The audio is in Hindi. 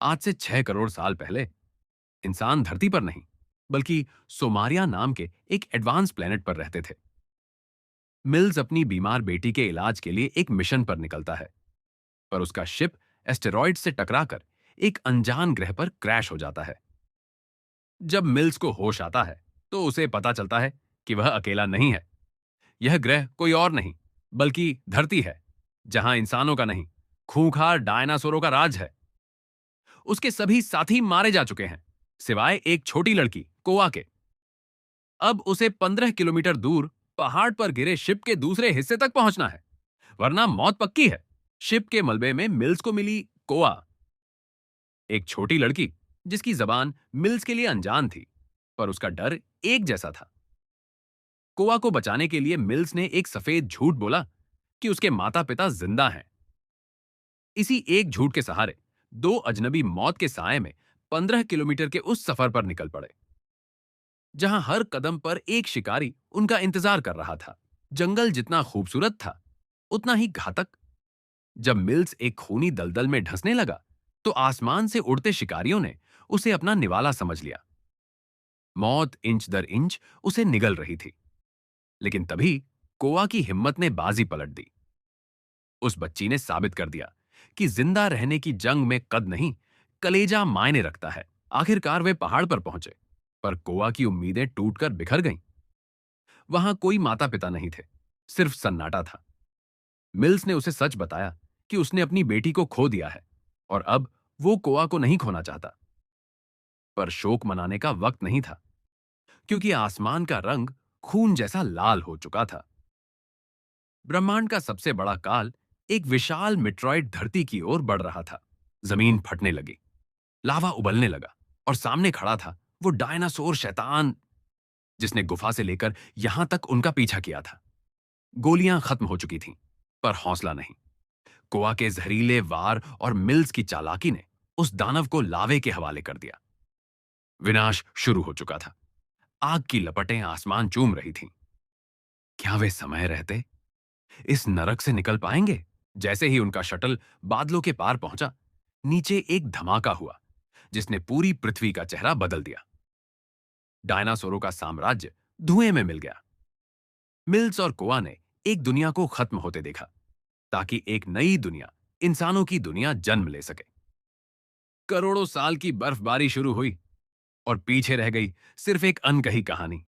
आज से 6 करोड़ साल पहले इंसान धरती पर नहीं, बल्कि सोमारिया नाम के एक एडवांस प्लेनेट पर रहते थे। मिल्स अपनी बीमार बेटी के इलाज के लिए एक मिशन पर निकलता है, पर उसका शिप एस्टेरॉइड से टकराकर एक अनजान ग्रह पर क्रैश हो जाता है। जब मिल्स को होश आता है, तो उसे पता चलता है कि वह अकेला नहीं है। यह ग्रह कोई और नहीं, बल्कि धरती है, जहां इंसानों का नहीं, खूंखार डायनासोरों का राज है। उसके सभी साथी मारे जा चुके हैं, सिवाय एक छोटी लड़की कोआ के। अब उसे 15 किलोमीटर दूर पहाड़ पर गिरे शिप के दूसरे हिस्से तक पहुंचना है, वरना मौत पक्की है। शिप के मलबे में मिल्स को मिली कोआ, एक छोटी लड़की जिसकी जबान मिल्स के लिए अनजान थी, पर उसका डर एक जैसा था। कोआ को बचाने के लिए मिल्स ने एक सफेद झूठ बोला कि उसके माता पिता जिंदा हैं। इसी एक झूठ के सहारे दो अजनबी मौत के साए में 15 किलोमीटर के उस सफर पर निकल पड़े, जहां हर कदम पर एक शिकारी उनका इंतजार कर रहा था। जंगल जितना खूबसूरत था, उतना ही घातक। जब मिल्स एक खूनी दलदल में ढंसने लगा, तो आसमान से उड़ते शिकारियों ने उसे अपना निवाला समझ लिया। मौत इंच दर इंच उसे निगल रही थी, लेकिन तभी कोआ की हिम्मत ने बाजी पलट दी। उस बच्ची ने साबित कर दिया कि जिंदा रहने की जंग में कद नहीं, कलेजा मायने रखता है। आखिरकार वे पहाड़ पर पहुंचे, पर कोआ की उम्मीदें टूटकर बिखर गईं। वहां कोई माता पिता नहीं थे, सिर्फ सन्नाटा था। मिल्स ने उसे सच बताया कि उसने अपनी बेटी को खो दिया है, और अब वो कोआ को नहीं खोना चाहता। पर शोक मनाने का वक्त नहीं था, क्योंकि आसमान का रंग खून जैसा लाल हो चुका था। ब्रह्मांड का सबसे बड़ा काल, एक विशाल मिट्रॉइड धरती की ओर बढ़ रहा था। जमीन फटने लगी, लावा उबलने लगा, और सामने खड़ा था वो डायनासोर शैतान जिसने गुफा से लेकर यहां तक उनका पीछा किया था। गोलियां खत्म हो चुकी थीं, पर हौसला नहीं। कोआ के जहरीले वार और मिल्स की चालाकी ने उस दानव को लावे के हवाले कर दिया। विनाश शुरू हो चुका था। आग की लपटें आसमान चूम रही थीं। क्या वे समय रहते इस नरक से निकल पाएंगे? जैसे ही उनका शटल बादलों के पार पहुंचा, नीचे एक धमाका हुआ जिसने पूरी पृथ्वी का चेहरा बदल दिया। डायनासोरों का साम्राज्य धुएं में मिल गया। मिल्स और कोआ ने एक दुनिया को खत्म होते देखा, ताकि एक नई दुनिया, इंसानों की दुनिया, जन्म ले सके। करोड़ों साल की बर्फबारी शुरू हुई, और पीछे रह गई सिर्फ एक अनकही कहानी।